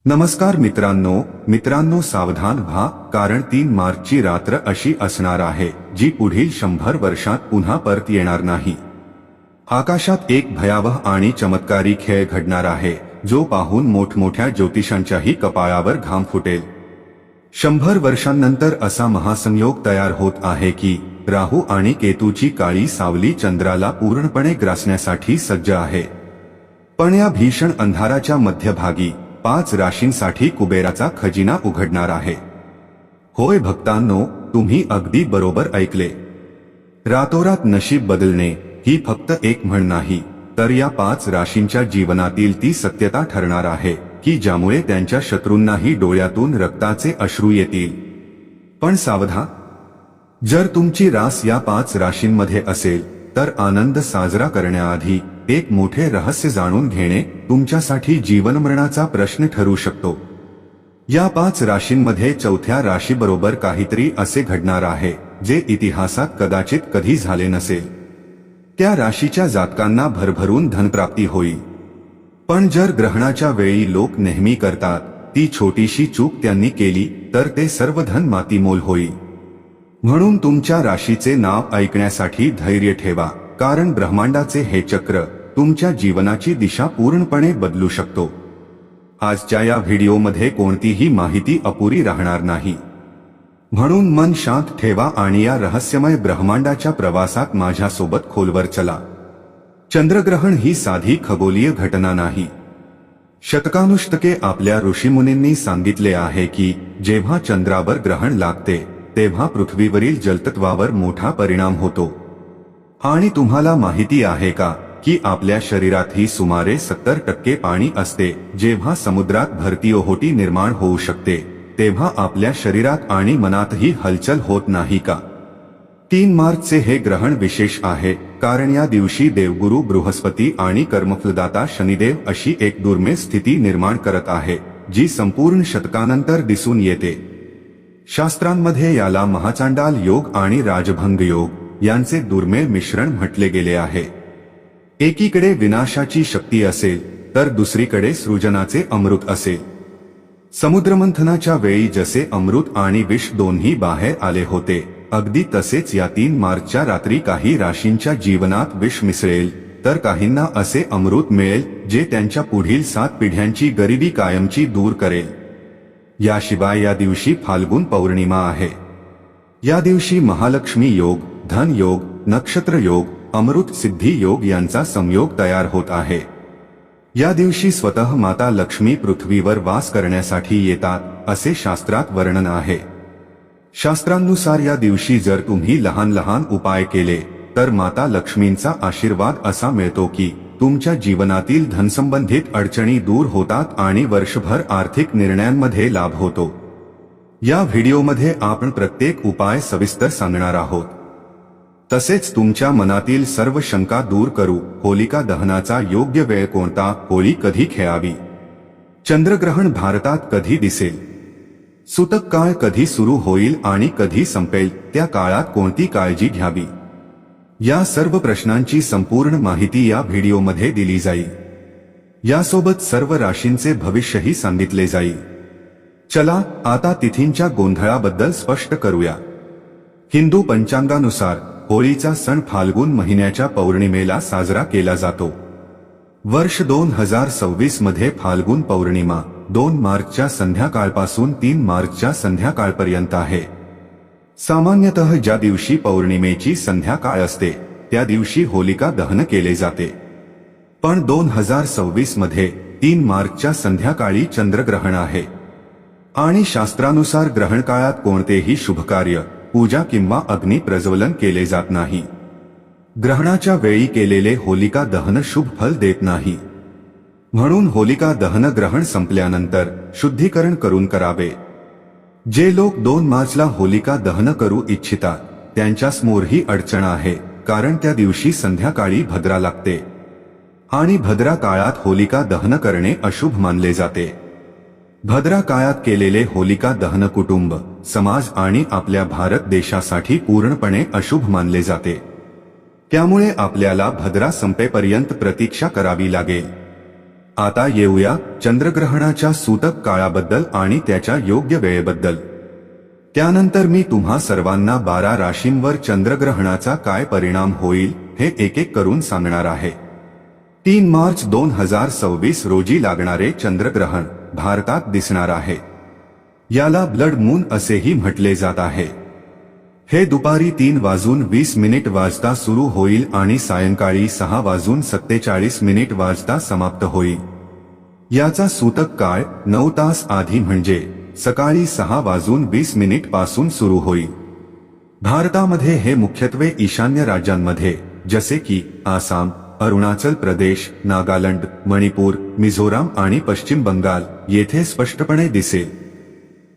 नमस्कार मित्रांनो सावधान व्हा, कारण 3 मार्चची रात्र अशी असणार आहे जी पुढील 100 वर्षात पुन्हा परत येणार नाही। आकाशात एक भयावह आणि चमत्कारी खेळ घडणार आहे जो पाहून मोठमोठ्या ज्योतिषांच्याही कपाळावर घाम फुटेल। 100 वर्षांनंतर असा महासंयोग तयार होत आहे की राहू आणि केतूची काळी सावली चंद्राला पूर्णपणे ग्रासण्यासाठी सज्ज आहे। पण या भीषण अंधाराच्या मध्यभागी 5 राशींसाठी कुबेराचा खजिना उघडणार आहे। होय भक्तांनो, तुम्ही अगदी बरोबर ऐकले। रातोरात नशीब बदलणे ही फक्त एक म्हण नाही, तर या 5 राशींच्या जीवनातील ती सत्यता ठरणार आहे की ज्यामुळे त्यांच्या शत्रूंनाही डोळ्यातून रक्ताचे अश्रू येतील। पण सावधान, जर तुमची रास या 5 राशींमध्ये असेल तर आनंद साजरा करण्याआधी एक मोठे रहस्य जाणून घेणे तुमच्यासाठी जीवनमरणाचा प्रश्न ठरू शकतो। या 5 राशींमध्ये चौथ्या राशीबरोबर काहीतरी असे घडणार आहे जे इतिहासात कदाचित कधी झाले नसेल। त्या राशीच्या जातकांना भरभरून धनप्राप्ती होईल। पण जर ग्रहणाच्या वेळी लोक नेहमी करतात ती छोटीशी चूक त्यांनी केली तर ते सर्व धन मातीमोल होईल। म्हणून तुमच्या राशीचे नाव ऐकण्यासाठी धैर्य ठेवा, कारण ब्रह्मांडाचे हे चक्र तुमच्या जीवनाची दिशा पूर्णपणे बदलू शकतो। आजच्या या व्हिडिओमध्ये कोणतीही माहिती अपुरी राहणार नाही, म्हणून मन शांत ठेवा आणि या रहस्यमय ब्रह्मांडाच्या प्रवासात माझ्यासोबत खोलवर चला। चंद्रग्रहण ही साधी खगोलीय घटना नाही। शतकानुशतके आपल्या ऋषीमुनींनी सांगितले आहे की जेव्हा चंद्रावर ग्रहण लागते तेव्हा पृथ्वीवरील जलतत्वावर मोठा परिणाम होतो। आणि तुम्हाला माहिती आहे का की आपल्या शरीरातही सुमारे 70% पाणी असते। जेव्हा समुद्रात भरती ओहोटी निर्माण होऊ शकते तेव्हा आपल्या शरीरात आणि मनातही हलचल होत नाही का? 3 मार्चचे हे ग्रहण विशेष आहे कारण या दिवशी देवगुरु बृहस्पती आणि कर्मफलदाता शनिदेव अशी एक दुर्मिळ स्थिती निर्माण करत आहे जी संपूर्ण शतकानंतर दिसून येते। शास्त्रांमध्ये याला महाचांडाल योग आणि राजभंग योग यांचे दुर्मिळ मिश्रण म्हटले गेले आहे। एकीकडे विनाशाची शक्ती असेल तर दुसरीकडे सृजनाचे अमृत असेल। समुद्रमंथनाच्या वेळी जसे अमृत आणि विष दोन्ही बाहेर आले होते, अगदी तसेच या 3 मार्चच्या रात्री काही राशींच्या जीवनात विष मिसळेल तर काहींना असे अमृत मिळेल जे त्यांच्या पुढील 7 पिढ्यांची गरिबी कायमची दूर करेल। याशिवाय या दिवशी फाल्गुन पौर्णिमा आहे। या दिवशी महालक्ष्मी योग, धन योग, नक्षत्र योग, अमृत सिद्धी योग यांचा संयोग तयार होत आहे। या दिवशी स्वतः माता लक्ष्मी पृथ्वीवर वास करण्यासाठी येतात असे शास्त्रात वर्णन आहे। शास्त्रांनुसार या दिवशी जर तुम्ही लहान लहान उपाय केले तर माता लक्ष्मींचा आशीर्वाद असा मिळतो की तुमच्या जीवनातील धनसंबंधित अडचणी दूर होतात आणि वर्षभर आर्थिक निर्णयांमध्ये लाभ होतो। या व्हिडिओमध्ये आपण प्रत्येक उपाय सविस्तर सांगणार आहोत। तसेच तुमच्या मनातील सर्व शंका दूर करू। होलिका दहनाचा योग्य वेळ कोणता? होळी कधी खेळावी? चंद्रग्रहण भारतात कधी दिसेल? सूतक काळ कधी सुरू होईल आणि कधी संपेल? त्या काळात कोणती काळजी घ्यावी? या सर्व प्रश्नांची संपूर्ण माहिती या व्हिडिओमध्ये दिली जाईल। यासोबत सर्व राशींचे भविष्यही सांगितले जाईल। चला आता तिथींच्या गोंधळाबद्दल स्पष्ट करूया। हिंदू पंचांगानुसार होळीचा सण फाल्गुन महिन्याच्या पौर्णिमेला साजरा केला जातो। वर्ष 2026 मध्ये फाल्गुन पौर्णिमा 2 मार्चच्या संध्याकाळपासून 3 मार्चच्या संध्याकाळपर्यंत आहे। सामान्यतः ज्या दिवशी पौर्णिमेची संध्याकाळ असते त्या दिवशी होलिका दहन केले जाते। पण 2026 मध्ये 3 मार्चच्या संध्याकाळी चंद्रग्रहण आहे आणि शास्त्रानुसार ग्रहण काळात कोणतेही शुभकार्य, पूजा किंवा अग्नी प्रज्वलन केले जात नाही। ग्रहणाच्या वेळी केलेले होलिका दहन शुभ फल देत नाही, म्हणून होलिका दहन ग्रहण संपल्यानंतर शुद्धीकरण करून करावे। जे लोक 2 मार्चला होलिका दहन करू इच्छितात त्यांच्यासमोर ही अडचण आहे, कारण त्या दिवशी संध्याकाळी भद्रा लागते आणि भद्रा काळात होलिका दहन करणे अशुभ मानले जाते। भद्रा काळात केलेले होलिका दहन कुटुंब, समाज आणि आपल्या भारत देशासाठी पूर्णपणे अशुभ मानले जाते। त्यामुळे आपल्याला भद्रा संपेपर्यंत प्रतीक्षा करावी लागेल। आता येऊया चंद्रग्रहणाच्या सूतक काळाबद्दल आणि त्याच्या योग्य वेळेबद्दल. त्यानंतर मी तुम्हा सर्वांना 12 राशींवर चंद्रग्रहणाचा काय परिणाम होईल हे एक एक करून सांगणार आहे. 3 मार्च 2026 रोजी लागणारे चंद्रग्रहण भारतात दिसणार आहे. याला ब्लड मून असेही म्हटले जात आहे. हे दुपारी 3:20 वाजता सुरू होईल आणि सायंकाळी 6:47 वाजता समाप्त होईल. याचा सूतक काळ 9 तास आधी म्हणजे सकाळी 6:20 पासून सुरू होईल. भारतामध्ये हे मुख्यत्वे ईशान्य राज्यांमध्ये जसे की आसाम, अरुणाचल प्रदेश, नागालँड, मणिपूर, मिझोराम आणि पश्चिम बंगाल येथे स्पष्टपणे दिसेल.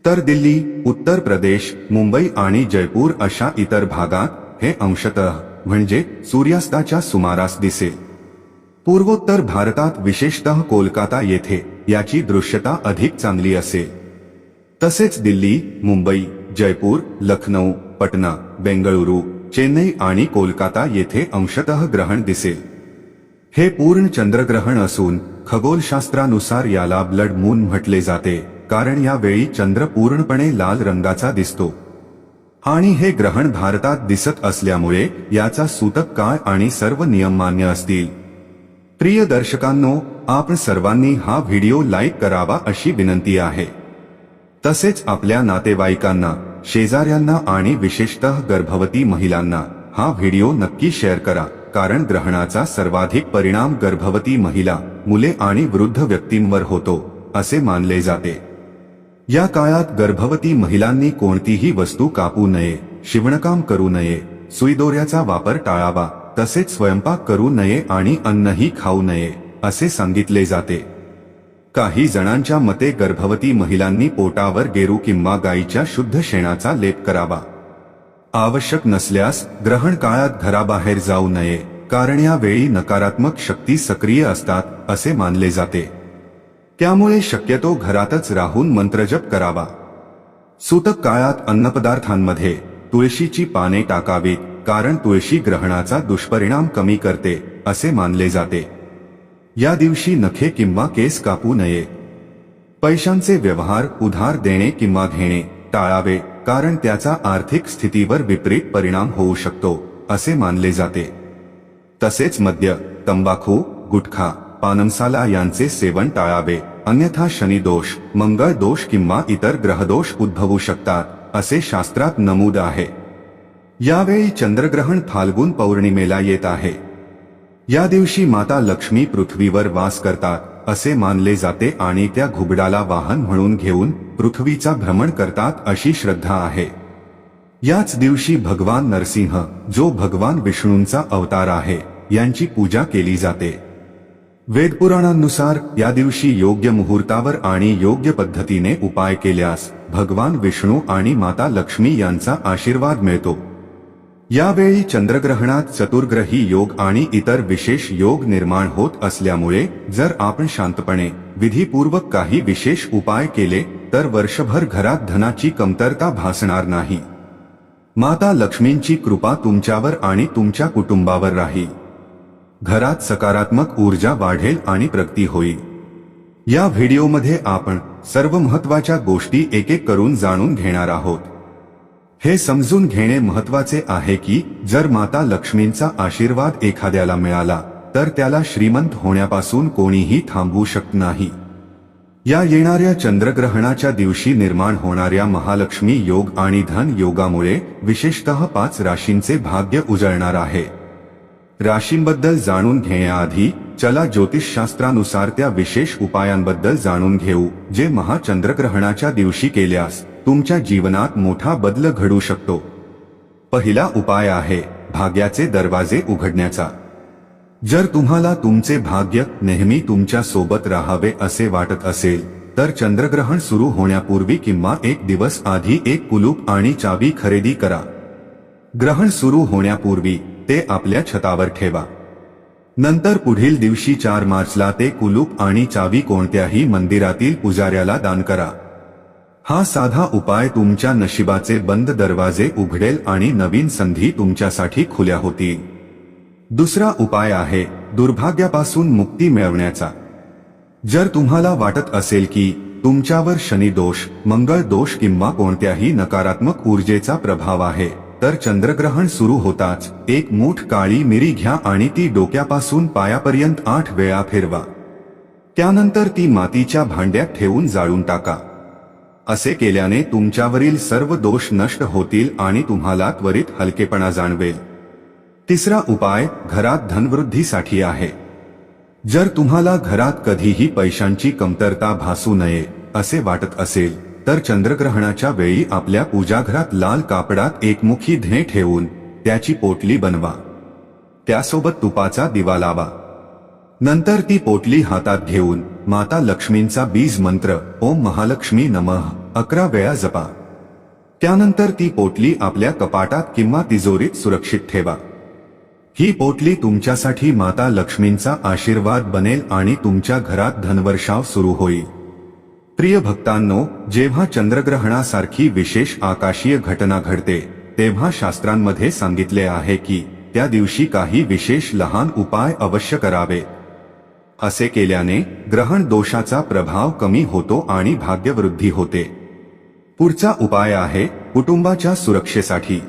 तर दिल्ली, उत्तर प्रदेश, मुंबई आणि जयपूर अशा इतर भागात हे अंशतः म्हणजे सूर्यास्ताच्या सुमारास दिसेल. पूर्वोत्तर भारतात विशेषतः कोलकाता येथे याची दृश्यता अधिक चांगली असेल. तसेच दिल्ली, मुंबई, जयपूर, लखनौ, पटना, बेंगळुरू, चेन्नई आणि कोलकाता येथे अंशतः ग्रहण दिसेल. हे पूर्ण चंद्रग्रहण असून खगोलशास्त्रानुसार याला ब्लड मून म्हटले जाते, कारण यावेळी चंद्र पूर्णपणे लाल रंगाचा दिसतो. आणि हे ग्रहण भारतात दिसत असल्यामुळे याचा सूतक काळ आणि सर्व नियम मान्य असतील. प्रिय दर्शकांनो, आपण सर्वांनी हा व्हिडिओ लाईक करावा अशी विनंती आहे. तसेच आपल्या नातेवाईकांना, शेजाऱ्यांना आणि विशेषतः गर्भवती महिलांना हा व्हिडिओ नक्की शेअर करा, कारण ग्रहणाचा सर्वाधिक परिणाम गर्भवती महिला, मुले आणि वृद्ध व्यक्तींवर होतो असे मानले जाते. या काळात गर्भवती महिलांनी कोणतीही वस्तू कापू नये, शिवणकाम करू नये, सुईदोऱ्याचा वापर टाळावा, तसेच स्वयंपाक करू नये आणि अन्नही खाऊ नये असे सांगितले जाते. काही जणांच्या मते गर्भवती महिलांनी पोटावर गेरू किंवा गायीच्या शुद्ध शेणाचा लेप करावा. आवश्यक नसल्यास ग्रहण काळात घराबाहेर जाऊ नये, कारण यावेळी नकारात्मक शक्ती सक्रिय असतात असे मानले जाते. त्यामुळे शक्यतो घरातच राहून मंत्रजप करावा. सूतक काळात अन्नपदार्थांमध्ये तुळशीची पाने टाकावीत, कारण तुळशी ग्रहणाचा दुष्परिणाम कमी करते असे मानले जाते. या दिवशी नखे किंवा केस कापू नये. पैशांचे व्यवहार उधार देणे किंवा घेणे टाळावे, कारण त्याचा आर्थिक स्थितीवर विपरीत परिणाम होऊ शकतो असे मानले जाते. तसेच मद्य, तंबाखू, गुटखा, पानमसाला यांचे सेवन टाळावे, अन्यथा शनिदोष, मंगळ दोष किंवा इतर ग्रहदोष उद्भवू शकतात असे शास्त्रात नमूद आहे. यावेळी चंद्रग्रहण फाल्गुन पौर्णिमेला येत आहे. या दिवशी माता लक्ष्मी पृथ्वीवर वास करतात असे मानले जाते आणि त्या घुबडाला वाहन म्हणून घेऊन पृथ्वीचा भ्रमण करतात अशी श्रद्धा आहे. याच दिवशी भगवान नरसिंह, जो भगवान विष्णूंचा अवतार आहे, यांची पूजा केली जाते. वेदपुराणांनुसार या दिवशी योग्य मुहूर्तावर आणि योग्य पद्धतीने उपाय केल्यास भगवान विष्णू आणि माता लक्ष्मी यांचा आशीर्वाद मिळतो. यावेळी चंद्रग्रहणात चतुर्ग्रही योग आणि इतर विशेष योग निर्माण होत असल्यामुळे जर आपण शांतपणे, विधीपूर्वक काही विशेष उपाय केले तर वर्षभर घरात धनाची कमतरता भासणार नाही. माता लक्ष्मींची कृपा तुमच्यावर आणि तुमच्या कुटुंबावर राहील. घरात सकारात्मक ऊर्जा वाढेल आणि प्रगती होईल. या व्हिडिओमध्ये आपण सर्व महत्त्वाच्या गोष्टी एक एक करून जाणून घेणार आहोत. हे समजून घेणे महत्त्वाचे आहे की जर माता लक्ष्मींचा आशीर्वाद एखाद्याला मिळाला तर त्याला श्रीमंत होण्यापासून कोणीही थांबवू शकत नाही. या येणाऱ्या चंद्रग्रहणाच्या दिवशी निर्माण होणाऱ्या महालक्ष्मी योग आणि धन योगामुळे विशेषतः 5 राशींचे भाग्य उजळणार आहे. राशींबद्दल जाणून घेण्याआधी चला ज्योतिषशास्त्रानुसार त्या विशेष उपायांबद्दल जाणून घेऊ जे महाचंद्रग्रहणाच्या दिवशी केल्यास तुमच्या जीवनात मोठा बदल घडू शकतो. पहिला उपाय आहे भाग्याचे दरवाजे उघडण्याचा. जर तुम्हाला तुमचे भाग्य नेहमी तुमच्या सोबत राहावे असे वाटत असेल तर चंद्रग्रहण सुरू होण्यापूर्वी किंवा 1 दिवस आधी एक कुलूप आणि चावी खरेदी करा. ग्रहण सुरू होण्यापूर्वी ते आपल्या छतावर ठेवा. नंतर पुढील दिवशी 4 मार्चला ते कुलूप आणि चावी कोणत्याही मंदिरातील पुजाऱ्याला दान करा. हा साधा उपाय तुमच्या नशिबाचे बंद दरवाजे उघडेल आणि नवीन संधी तुमच्यासाठी खुल्या होतील. दुसरा उपाय आहे दुर्भाग्यापासून मुक्ती मिळवण्याचा. जर तुम्हाला वाटत असेल की तुमच्यावर शनी दोष, मंगळ दोष किंवा कोणत्याही नकारात्मक ऊर्जेचा प्रभाव आहे, तर चंद्रग्रहण सुरू होताच एक मूठ काळी मिरी घ्या आणि ती डोक्यापासून पायापर्यंत 8 वेळा फिरवा. त्यानंतर ती मातीच्या भांड्यात ठेवून जाळून टाका. असे केल्याने तुमच्यावरील सर्व दोष नष्ट होतील आणि तुम्हाला त्वरित हलकेपणा जाणवेल. तिसरा उपाय घरात धनवृद्धीसाठी आहे. जर तुम्हाला घरात कधीही पैशांची कमतरता भासू नये असे वाटत असेल, तर चंद्रग्रहणाच्या वेळी आपल्या पूजाघरात लाल कापडात एकमुखी धने ठेवून त्याची पोटली बनवा. त्यासोबत तुपाचा दिवा लावा. नंतर ती पोटली हातात घेऊन माता लक्ष्मींचा बीज मंत्र ओम महालक्ष्मी नमः 11 वेळा जपा. त्यानंतर ती पोटली आपल्या कपाटात किंवा तिजोरीत सुरक्षित ठेवा. ही पोटली तुमच्यासाठी माता लक्ष्मींचा आशीर्वाद बनेल आणि तुमच्या घरात धनवर्षाव सुरू होईल. प्रिय भक्तांनो, जेव्हा चंद्रग्रहणासारखी विशेष आकाशीय घटना घडते, तेव्हा शास्त्रांमध्ये सांगितले आहे की त्या दिवशी काही विशेष लहान उपाय अवश्य करावे. असे केल्याने ग्रहण दोषाचा प्रभाव कमी होतो आणि भाग्यवृद्धी होते. पुढचा उपाय आहे कुटुंबाच्या सुरक्षेसाठी.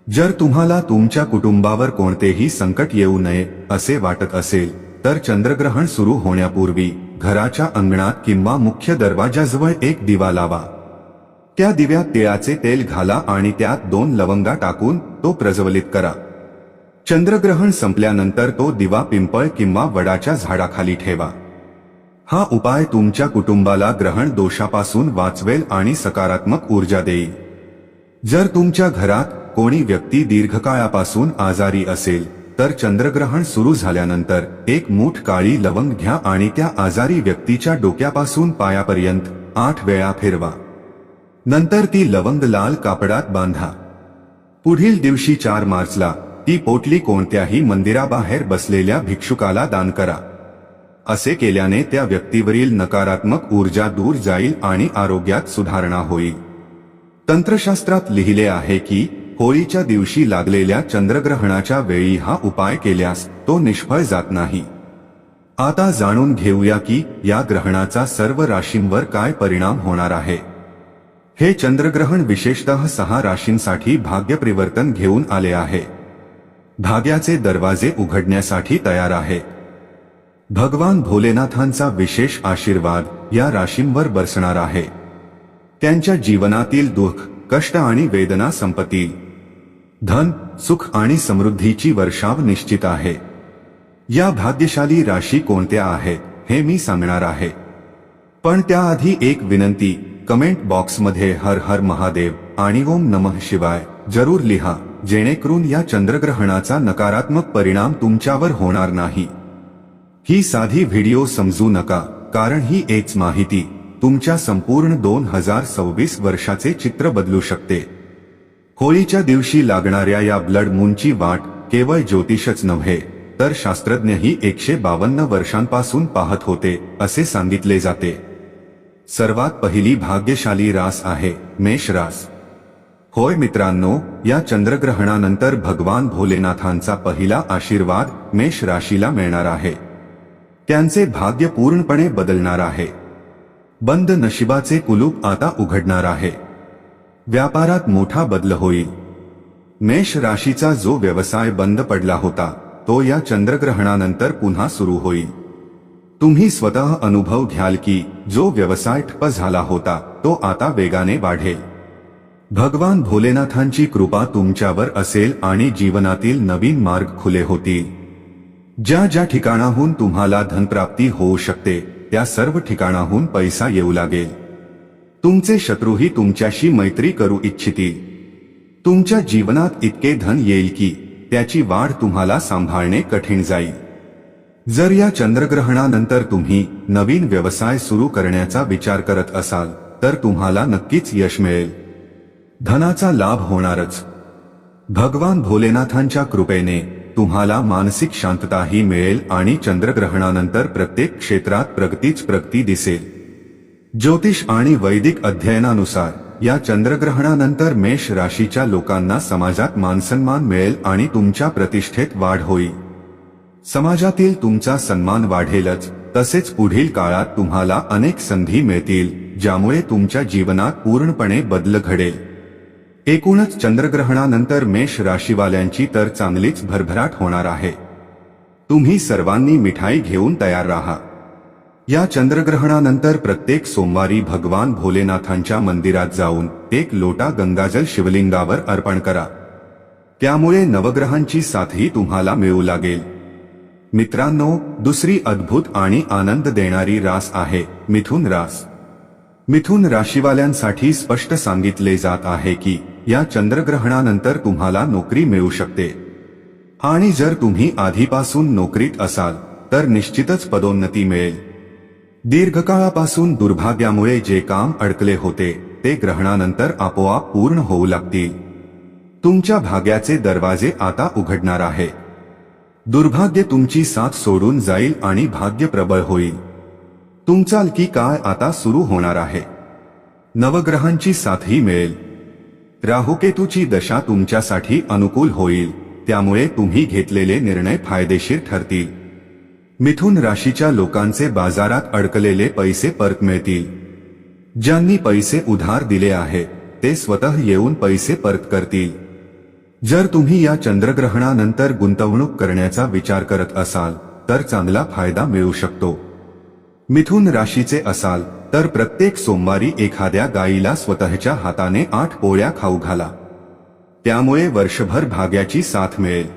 जर तुम्हाला तुमच्या कुटुंबावर कोणतेही संकट येऊ नये असे वाटत असेल, तर चंद्रग्रहण सुरू होण्यापूर्वी घराच्या अंगणात किंवा मुख्य दरवाजाजवळ एक दिवा लावा. त्या दिव्यात तिळाचे तेल घाला आणि त्यात 2 लवंगा टाकून तो प्रज्वलित करा. चंद्रग्रहण संपल्यानंतर तो दिवा पिंपळ किंवा वडाच्या झाडाखाली ठेवा. हा उपाय तुमच्या कुटुंबाला ग्रहण दोषापासून वाचवेल आणि सकारात्मक ऊर्जा देईल. जर तुमच्या घरात कोणी व्यक्ती दीर्घकाळापासून आजारी असेल, तर चंद्रग्रहण सुरू झाल्यानंतर एक मूठ काळी लवंग घ्या आणि त्या आजारी व्यक्तीच्या डोक्यापासून पायापर्यंत 8 वेळा फिरवा. नंतर ती लवंग लाल कापडात बांधा. पुढील दिवशी 4 मार्चला ती पोटली कोणत्याही मंदिराबाहेर बसलेल्या भिक्षुकाला दान करा. असे केल्याने त्या व्यक्तीवरील नकारात्मक ऊर्जा दूर जाईल आणि आरोग्यात सुधारणा होईल. तंत्रशास्त्रात लिहिले आहे की होळीच्या दिवशी लागलेल्या चंद्रग्रहणाच्या वेळी हा उपाय केल्यास तो निष्फळ जात नाही. आता जाणून घेऊया की या ग्रहणाचा सर्व राशींवर काय परिणाम होणार आहे. हे चंद्रग्रहण विशेषतः 6 राशींसाठी भाग्य परिवर्तन घेऊन आले आहे. भाग्याचे दरवाजे उघडण्यासाठी तयार आहे. भगवान भोलेनाथांचा विशेष आशीर्वाद या राशींवर बरसणार आहे. त्यांच्या जीवनातील दुःख, कष्ट आणि वेदना संपतील. धन, सुख आणि समृद्धीची वर्षाव निश्चित आहे. या भाग्यशाली राशी कोणत्या आहेत हे मी सांगणार आहे. पण त्याआधी एक विनंती, कमेंट बॉक्समध्ये हर हर महादेव आणि ओम नमः शिवाय जरूर लिहा, जेणेकरून या चंद्रग्रहणाचा नकारात्मक परिणाम तुमच्यावर होणार नाही. ही साधी व्हिडिओ समजू नका, कारण ही एकच माहिती तुमच्या संपूर्ण 2026 वर्षाचे चित्र बदलू शकते. होळीच्या दिवशी लागणाऱ्या या ब्लड मूनची वाट केवळ ज्योतिषच नव्हे, तर शास्त्रज्ञही 152 वर्षांपासून पाहत होते असे सांगितले जाते. सर्वात पहिली भाग्यशाली रास आहे मेष रास. होय मित्रांनो, या चंद्रग्रहणानंतर भगवान भोलेनाथांचा पहिला आशीर्वाद मेष राशीला मिळणार आहे. त्यांचे भाग्य पूर्णपणे बदलणार आहे. बंद नशिबाचे कुलूप आता उघडणार आहे. व्यापारात मोठा बदल होईल. मेष राशीचा जो व्यवसाय बंद पडला होता, तो या चंद्रग्रहणानंतर पुन्हा सुरू होईल. तुम्ही स्वतः अनुभव घ्याल की जो व्यवसाय ठप्प झाला होता, तो आता वेगाने वाढेल. भगवान भोलेनाथांची कृपा तुमच्यावर असेल आणि जीवनातील नवीन मार्ग खुले होतील. ज्या ज्या ठिकाणाहून तुम्हाला धनप्राप्ती होऊ शकते, त्या सर्व ठिकाणाहून पैसा येऊ लागेल. तुमचे शत्रूही तुमच्याशी मैत्री करू इच्छितील. तुमच्या जीवनात इतके धन येईल की त्याची वाढ तुम्हाला सांभाळणे कठीण जाईल. जर या चंद्रग्रहणानंतर तुम्ही नवीन व्यवसाय सुरू करण्याचा विचार करत असाल, तर तुम्हाला नक्कीच यश मिळेल. धनाचा लाभ होणारच. भगवान भोलेनाथांच्या कृपेने तुम्हाला मानसिक शांतताही मिळेल आणि चंद्रग्रहणानंतर प्रत्येक क्षेत्रात प्रगती दिसेल. ज्योतिष आणि वैदिक अध्ययनानुसार या चंद्रग्रहणानंतर मेष राशीच्या लोकांना समाजात मानसन्मान मिळेल आणि तुमच्या प्रतिष्ठेत वाढ होईल. समाजातील तुमचा सन्मान वाढेलच, तसेच पुढील काळात तुम्हाला अनेक संधी मिळतील ज्यामुळे तुमच्या जीवनात पूर्णपणे बदल घडेल. एकूणच चंद्रग्रहणानंतर मेष राशीवाल्यांची तर चांगलीच भरभराट होणार आहे. तुम्ही सर्वांनी मिठाई घेऊन तयार राहा. या चंद्रग्रहणानंतर प्रत्येक सोमवारी भगवान भोलेनाथांच्या मंदिरात जाऊन एक लोटा गंगाजल शिवलिंगावर अर्पण करा. त्यामुळे नवग्रहांची साथही तुम्हाला मिळू लागेल. मित्रांनो, दुसरी अद्भुत आणि आनंद देणारी रास आहे मिथुन रास. मिथुन राशीवाल्यांसाठी स्पष्ट सांगितले जात आहे की या चंद्रग्रहणानंतर तुम्हाला नोकरी मिळू शकते. आणि जर तुम्ही आधीपासून नोकरीत असाल तर निश्चितच पदोन्नती मिळेल. दीर्घकाळापासून दुर्भाग्यामुळे जे काम अडकले होते ते ग्रहणानंतर आपोआप पूर्ण होऊ लागतील. तुमच्या भाग्याचे दरवाजे आता उघडणार आहे. दुर्भाग्य तुमची साथ सोडून जाईल आणि भाग्य प्रबळ होईल. तुमचा की काळ आता सुरू होणार आहे. नवग्रहांची साथही मिळेल. राहुकेतूची दशा तुमच्यासाठी अनुकूल होईल, त्यामुळे तुम्ही घेतलेले निर्णय फायदेशीर ठरतील. मिथुन राशीच्या लोकांचे बाजारात अडकलेले पैसे परत मिळतील. ज्यांनी पैसे उधार दिले आहेत ते स्वतः येऊन पैसे परत करतील. जर तुम्ही या चंद्रग्रहणानंतर गुंतवणूक करण्याचा विचार करत असाल तर चांगला फायदा मिळू शकतो. मिथुन राशीचे असाल तर प्रत्येक सोमवारी एखाद्या गायीला स्वतःच्या हाताने 8 पोळ्या खाऊ घाला. त्यामुळे वर्षभर भाग्याची साथ मिळेल.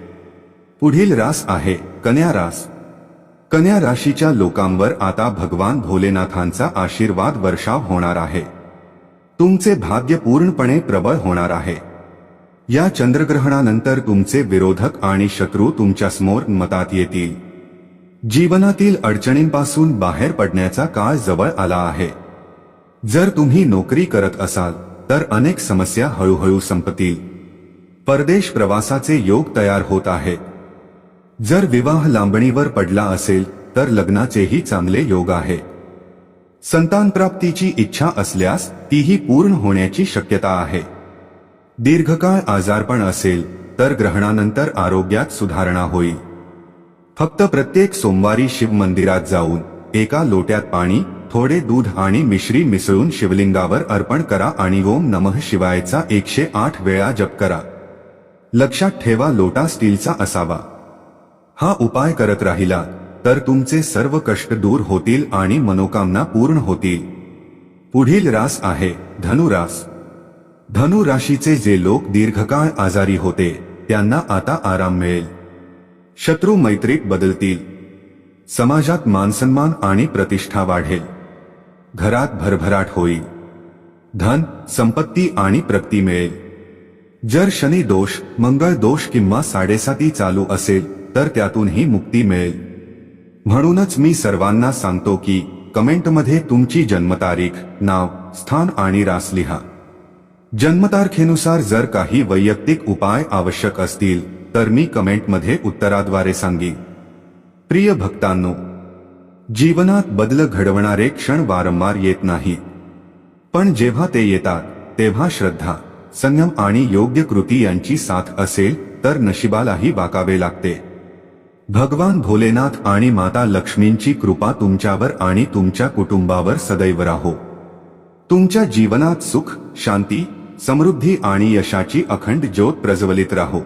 पुढील रास आहे कन्या रास. कन्या राशीच्या लोकांवर आता भगवान भोलेनाथांचा आशीर्वाद वर्षाव होणार आहे. तुमचे भाग्य पूर्णपणे प्रबळ होणार आहे. या चंद्रग्रहणानंतर तुमचे विरोधक आणि शत्रू तुमच्यासमोर मतात येतील. जीवनातील अडचणींपासून बाहेर पडण्याचा काळ जवळ आला आहे. जर तुम्ही नोकरी करत असाल तर अनेक समस्या हळूहळू संपतील. परदेश प्रवासाचे योग तयार होत आहेत. जर विवाह लांबणीवर पडला असेल तर लग्नाचेही चांगले योग आहे. संतानप्राप्तीची इच्छा असल्यास तीही पूर्ण होण्याची शक्यता आहे. दीर्घकाळ आजारपण असेल तर ग्रहणानंतर आरोग्यात सुधारणा होईल. फक्त प्रत्येक सोमवारी शिव मंदिरात जाऊन एका लोट्यात पाणी, थोडे दूध आणि मिश्री मिसळून शिवलिंगावर अर्पण करा आणि ओम नमः शिवायचा 108 वेळा जप करा. लक्षात ठेवा, लोटा स्टीलचा असावा. हा उपाय करत राहिला तर तुमचे सर्व कष्ट दूर होतील आणि मनोकामना पूर्ण होतील. पुढील रास आहे धनु रास. धनु राशीचे जे लोक दीर्घकाळ आजारी होते त्यांना आता आराम मिळेल. शत्रू मैत्रीत बदलतील. समाजात मानसन्मान आणि प्रतिष्ठा वाढेल. घरात भरभराट होईल. धन, संपत्ती आणि प्रगती मिळेल. जर शनी दोष, मंगळ दोष किंवा 7.5 चालू असेल तर त्यातूनही मुक्ती मिळेल. म्हणूनच मी सर्वांना सांगतो की कमेंटमध्ये तुमची जन्मतारीख, नाव, स्थान आणि रास लिहा. जन्मतारखेनुसार जर काही वैयक्तिक उपाय आवश्यक असतील तर मी कमेंटमध्ये उत्तराद्वारे सांगेन. प्रिय भक्तांनो, जीवनात बदल घडवणारे क्षण वारंवार येत नाहीत, पण जेव्हा ते येतात तेव्हा श्रद्धा, संयम आणि योग्य कृती यांची साथ असेल तर नशिबालाही वाकावे लागते. भगवान भोलेनाथ आणि माता लक्ष्मींची कृपा तुमच्यावर आणि तुमच्या कुटुंबावर सदैव राहो. तुमच्या जीवनात सुख, शांती, समृद्धी आणि यशाची अखंड ज्योत प्रज्वलित राहो.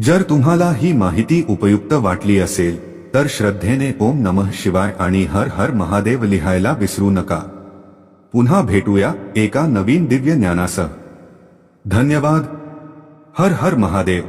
जर तुम्हाला ही माहिती उपयुक्त वाटली असेल तर श्रद्धेने ओम नमः शिवाय आणि हर हर महादेव लिहायला विसरू नका. पुन्हा भेटूया एका नवीन दिव्य ज्ञानासह. धन्यवाद. हर हर महादेव.